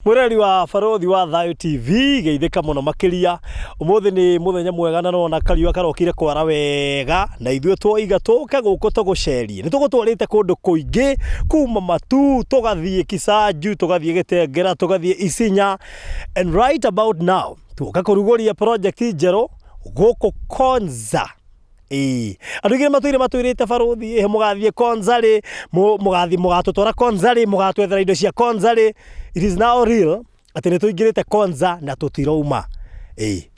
Mwireri wa Barothi wa Thayo TV geithika muno makiria umuthi ni muthenya mwega na nona kariwa karokire kwara wega na ithwe twoiga tuka guko tugucerie ni tugutwarite kundu kuingi kuma Matu tugathie Kisaju tugathie Gitengera tugathie Isinya and right about now tuka kuruguria project njero guko Konza. Andugire matwirite Barothi mugathie Konza ri mugatutwara Konza ri mugatwethera indo cia Konza ri. It is now real ati ni tuingirite Konza na tutirauma.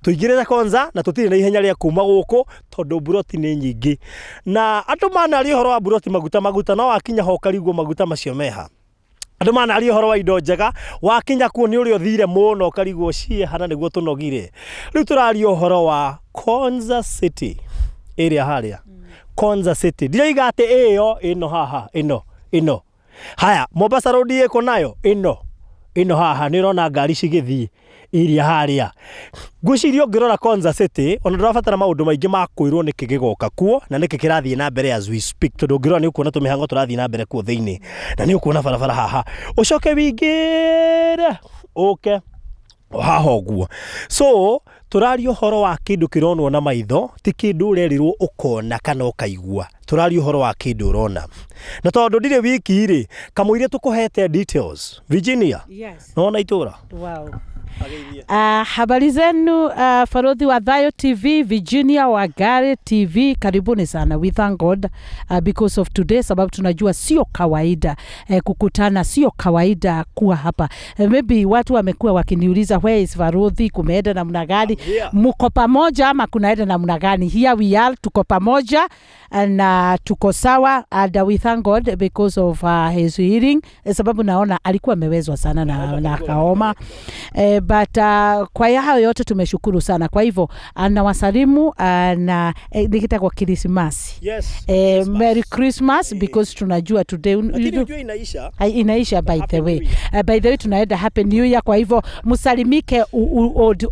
Tuingirite Konza na tutire na ihenya ria kuma guku tondu buroti ni nyingi na andu manari horo wa buroti maguta no akinya ho karigwo maguta macio meha. Andu manari horo wa indo njega wakinya kuo ni uri othire muno karigwo cie hana niguo tunogire. Riu turari horo wa Konza City area haria. Konza City ndireiga ati iyo ino haha ino haya Mombasa Road iko nayo ino haha nirona ngari cigithii iria haria ngwicirio ngirora Konza City ona ndirabatara maundu maingi ma kwirwo niki gigoka kuo na niki kirathie na mbere as we speak tondu ngirona ni ukuona tumihango turathie na mbere kuo thiini na ni ukuona barabara haha ucoke wingire okay haha uguo. So turario horo wa kindu kironwo na maitho ti kindu urerirwo ukona kana ukaigua turario horo wa kindu urona na tondu ndire wiki ri kamuire tukuhete details Virginia. Yes. Nona itura. Wow. Habari zenu Barothi wa Thayo TV, Virginia Wangari TV, karibuni sana. We thank God because of today, sababu tunajua sio kawaida kukutana, sio kawaida kuwa hapa. Maybe watu wamekuwa wakiniuliza where is Barothi, kumeenda namna gani, mko pamoja ama kunaenda namna gani? Here we are, tuko pamoja na tuko sawa and we thank God because of his healing, sababu naona alikuwa amewezwa sana na akaoma. But kwa hayo yote tumeshukuru sana. Kwa hivyo anawasalimu na nikita kwa Christmas. Yes. Merry Christmas because tunajua today inaisha by the way. By the way tunaenda Happy New Year, kwa hivyo msalimike old.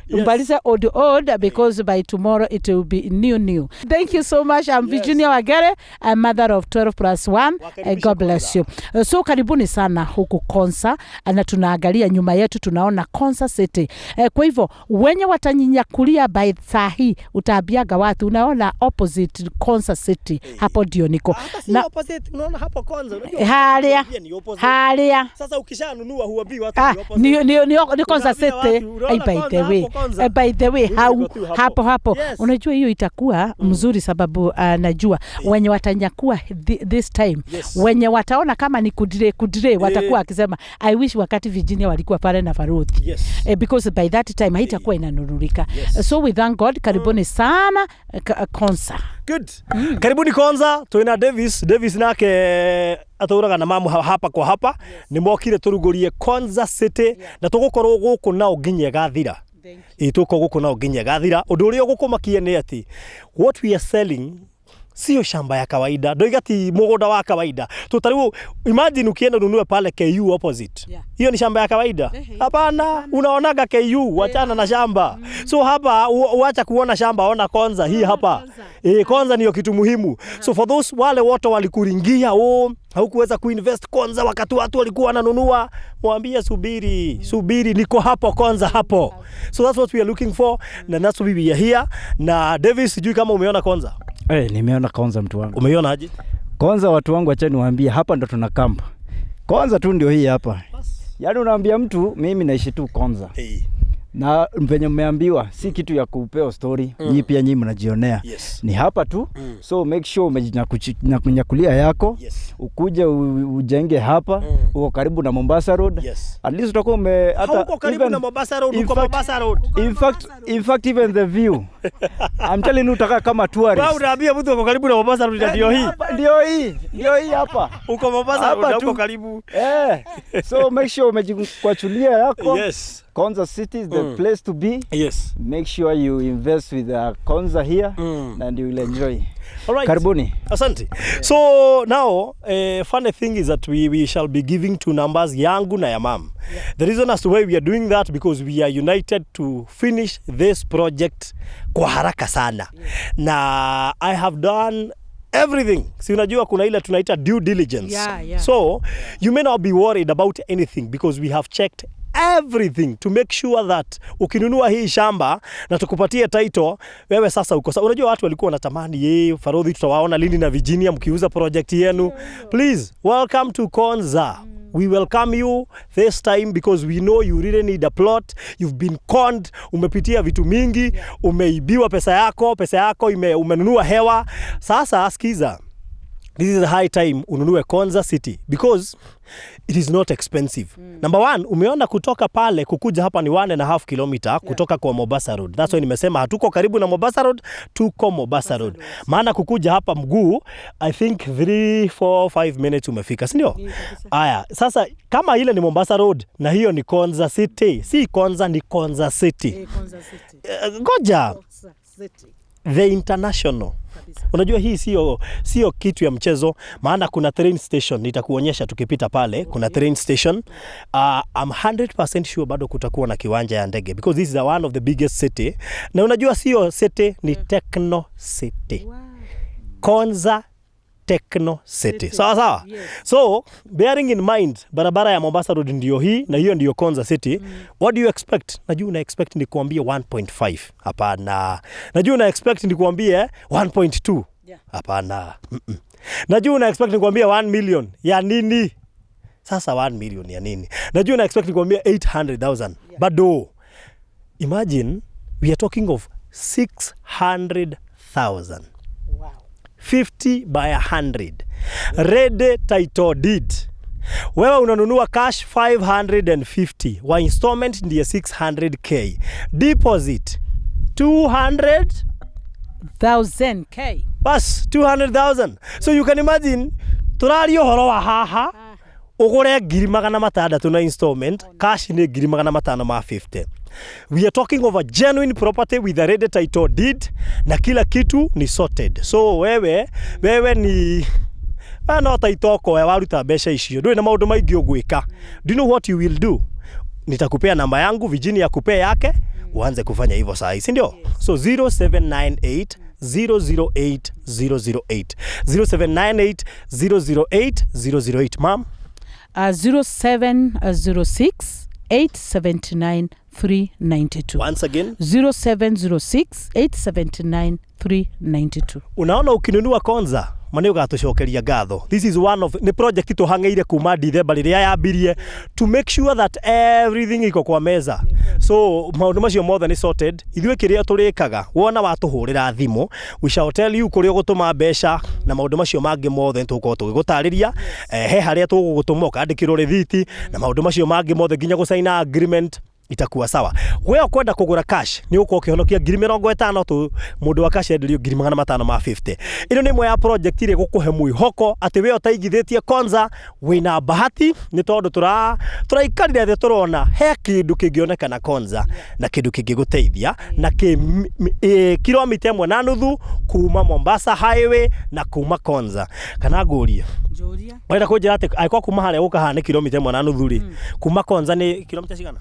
Umbalize old because by tomorrow it will be new. Thank you so much. I'm Virginia Wangari, a mother of 12+1. God bless you. So karibuni sana huku Konza na tunaangalia nyuma yetu tunaona Konza City. Kwa hivyo wenye watanyanyakulia by sahi utaambiaga watu unaona opposite Konza City. Hapo ndio niko. Na opposite unaona hapo Konza unajua. Halia. Sasa ukishanunua huambii watu ni Konza City. By the way hapo. Yes. Unajua hiyo itakuwa mzuri sababu najua wenye watanyakua this time. Yes. Wenye wataona kama ni kudire watakuwa akisema I wish wakati Virginia walikuwa pale na Barothi. Yes. Because by that time haitakuwa inanunulika. Yes. So we thank God. Karibuni sana Konza. Good. Karibuni Konza. Tuina Davis nake aturaga na mamu hapa kwa hapa. Yes. Ni mokire turugurie Konza City na tugukorwo guku nao nginya gathira. Ituko guku nao nginya gathira. Undu uria gukumakia ni ati what we are selling sio shamba ya kawaida. Ndio igati mugunda wa kawaida. Tutariu imagine ukienda ununue pale KU opposite. Hiyo ni shamba ya kawaida? Hapana, unaonaga KU wachana na shamba. So hapa uacha kuona shamba, ona Konza hii hapa. Konza ndio kitu muhimu. So for those wale wote walikuringia haukuweza kuinvest Konza wakati watu walikuwa wananunua, mwambie subiri niko hapo Konza hapo. So that's what we are looking for and that's why we are here. Na Davis, sijui kama umeona Konza? Nimeona Konza mtu wangu. Umeona aje? Konza watu wangu acha niwaambie hapa ndo tuna camp. Konza tu ndio hii hapa. Yaani unaambia mtu mimi naishi tu Konza. Na mpenye mmeambiwa si kitu ya kupewa story, nyinyi pia nyinyi mnajionea. Yes. Ni hapa tu. So make sure umejinyakulia yako. Yes. Ukuje ujenge hapa, uko karibu na Mombasa Road. Yes. At least utakuwa hata uko karibu na Mombasa Road, uko Mombasa Road. In fact even the view. I'm telling you utakaa kama tourist. Wewe unaambia mtu uko karibu na Mombasa Road ndio hii hapa. Uko Mombasa Road uko karibu. So make sure umejikwachulia yako. Yes. Konza City is the place to be. Yes. Make sure you invest with Konza here and you will enjoy. All right. Karibuni. Asante. So now, funny thing is that we shall be giving two numbers, yangu na ya mam. The reason as to why we are doing that because we are united to finish this project kwa haraka sana. Na I have done everything. Si unajua kuna ile tunaita due diligence. So you may not be worried about anything because we have checked everything to make sure that ukinunua hii shamba na tukupatie title, wewe sasa uko sawa. Unajua watu walikuwa wanatamani Farodhi tutawaona lini na Virginia mkiuza project yenu. Please welcome to Konza. We welcome you this time because we know you really need a plot. You've been conned, umepitia vitu mingi, umeibiwa pesa yako umenunua hewa. Sasa sikiza, this is the high time ununue Konza City because it is not expensive. Number one, umeona kutoka pale kukuja hapa ni 1.5 kilometer kutoka kwa Mombasa Road. That's why nimesema hatuko karibu na Mombasa Road, tuko Mombasa Road. Maana kukuja hapa mguu, I think 3, 4, 5 minutes umefika, si ndio? Aya, sasa kama ile ni Mombasa Road na hiyo ni Konza City. Si Konza, ni Konza City. Ngoja. The International. Unajua hii sio kitu ya mchezo, maana kuna train station, nitakuonyesha tukipita pale. Kuna train station. I'm 100% sure bado kutakuwa na kiwanja ya ndege because this is one of the biggest city. Na unajua sio city, ni Techno City. Konza Techno City. Sawa. So, bearing in mind, barabara ya Mombasa Road ndio hii na hiyo ndio Konza City. What do you expect? Najua una expect ni kuambie 1.5. Hapana. Najua una expect ni kuambie 1.2. Hapana. Najua una expect ni kuambie 1 million. Ya nini? Sasa 1 million ya nini? Najua una expect ni kuambie 800,000. Bado. Imagine we are talking of 600,000. 50 by 100. Ready title deed. Wewe unanunua cash 550. Wa installment ndiye 600k. Deposit 200,000k. Bas 200,000. So you can imagine turari uhoro wa haha ugure 600,000 na installment, cash ni 550. We are talking of a genuine property with a ready title deed na kila kitu ni sorted. So wewe ni no title ko waruta besha icio. Ndio na maundu maingĩ ugwika. Do you know what you will do? Nitakupea namba yangu, Virginia akupea yake, uanze kufanya hivyo saa hii, si ndio? So 0798 008 008 0798 008 008 ma'am. 0706 879 392. Once again 0706 879 392. Unaona ukinunua Konza mane ugatucokeria ngatho. This is one of the project tuhangeire kuma December riria yambirie to make sure that everything iko kwa meza. So maundu macio mothe ni sorted. Ithuĩ kiria turikaga wona watuhurira thimu, we shall tell you kuria gutuma mbeca na maundu macio mangi mothe tuko tugigutariria he haria tugugutuma ukandikirwo rithiti na maundu macio mangi mothe nginya gusaina agreement itakuwa sawa. Wewe kwenda kugura cash ni uko ukihonokia 50,000 tu mundu wa cash endelio 550. Ino ni mwe ya project ile gukuhe mwihoko ati we utaigithitie Konza wina bahati ni tondu turaikarire the turona he kindu kingionekana Konza na kindu kingiguteithia na kilomita 1.5 kuma Mombasa highway na kuma Konza. Kana nguria wenda kunjira ati aiko kuma haria gukaha ni kilomita 1.5 ri kuma Konza ni kilomita cigana?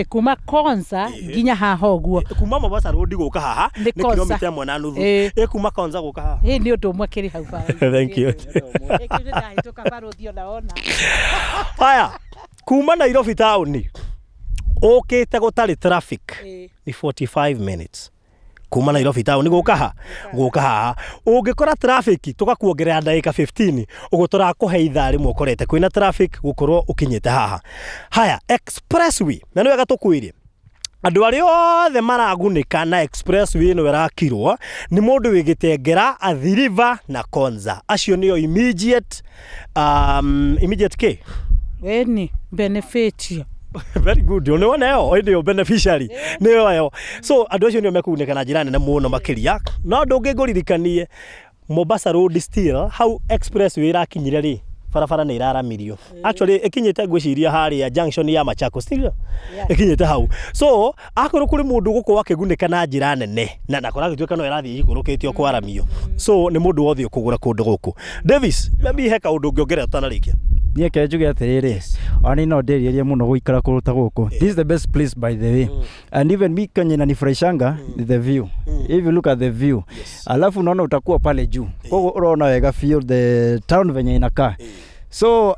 Kuma Konza nginya haha uguo. Kuma Mombasa Road guka haha ni kilomita 1.5. Kuma Konza guka haha. Ni undu umwe kiri hau bara. Thank you. Ndahituka Farodhi onaona. Haya, kuma Nairobi town ukite gutari traffic ni 45 minutes. Kuma Nairobi town guka haha ungikora traffic tugakuongerera ndagika 15 ugutura kuhe ithaa rimwe ukorete kwina traffic gukorwo ukinyite haha. Haya, expressway na niwe gatukwire andu ari othe maragunika na expressway no irakirwo ni mundu wigitengera Athi River na Konza. Acio niyo immediate ke weni benefit. Very good. Unaona yo ndio beneficiary ndio yo. So andu acio ndio mekuuneka na njira nene muno makiria. No ndungiguririkanie Mombasa Road still how expressway irakinyire ri barabara ni iraramirio. Actually ikinyite ngwiciria haria junction ya Machakos still ikinyite hau. So akoro kuri mundu guko wakiguneka na njira nene na nakora gituika no irathi ikurukitio kwaramio. So ni mundu wothe ukugura kundu guku. Davis maybe heka undu ngiongerera utanarikia. niä ke njuge atiriri ani no ndĩrĩrie mũno gũikara kũruta gũkũ. This is the best place by the way. And even me Kenya inanifurahishanga the view. If you look at the view, alafu unaona utakuwa pale juu, kwa hiyo unaona wega feel the town venye inakaa. So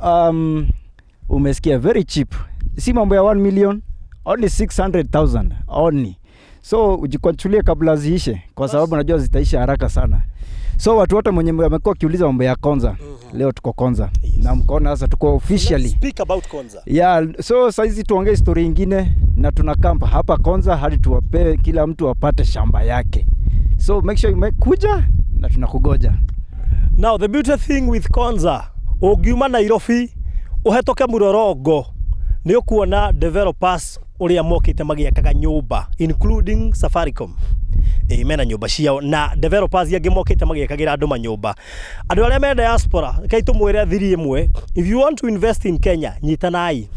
umesikia very cheap, si mambo ya 1 million, only 600,000 only. So ujikwachulie kabla ziishe, kwa sababu najua zitaisha haraka sana. So watu wote mwenye wamekuwa kiuliza mambo ya Konza, leo tuko Konza. Na mkoona sasa tuko officially. Let's speak about Konza. Yeah, so saizi tuongee story nyingine na tuna kampa hapa Konza hadi tuwape kila mtu apate shamba yake. So make sure umekuja na tunakugoja. Now the beautiful thing with Konza, ugiuma Nairobi uhetoke Murorongo ni ukuona developers uria mokite magiakaga nyumba including Safaricom. Mena nyumba ciao na developers yangi mokite magiakagira andu manyumba. Andu aria me diaspora kai tumwire thiri imwe, if you want to invest in Kenya nyitanai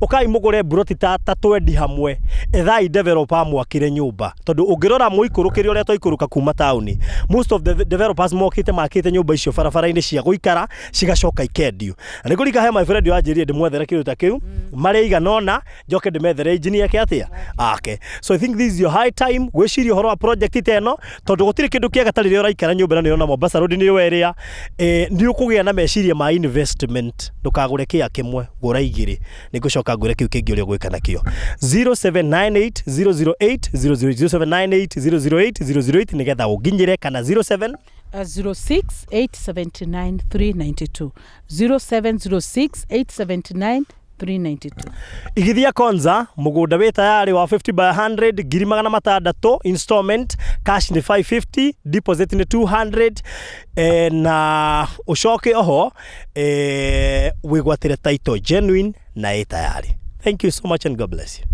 ukai mugure broti ta 20 hamwe ethai developer mwakire nyumba tondu ungirora muikurukire uria toikuruka kuma tauni, most of the developers mokite makite nyumba icio barabara-ini cia guikara cigacoka ikendio. Na ngurika he my friend wanjirie ndimwethere kiruta kiu mari iganona njoke ndimethere engineer yake atia ake. So I think this is your high time gwiciria horo wa project iteno tondu gutiri kindu kiega tari ria uraikara nyumba na niona Mombasa road ni weria ndi ukugia na meciria ma investment ndukagure kia kimwe gura igiri nigucoka ngure kiu kingi uria gwika nakio. 0798008008 nigetha unginyire kana 06879392 0706879392. Igithia Konza mugunda wi tayari wa 50 by 100 600 installment, cash ni 550, deposit ni 200 na ucoke oho wigwatire title genuine na tayari. Thank you so much and God bless you.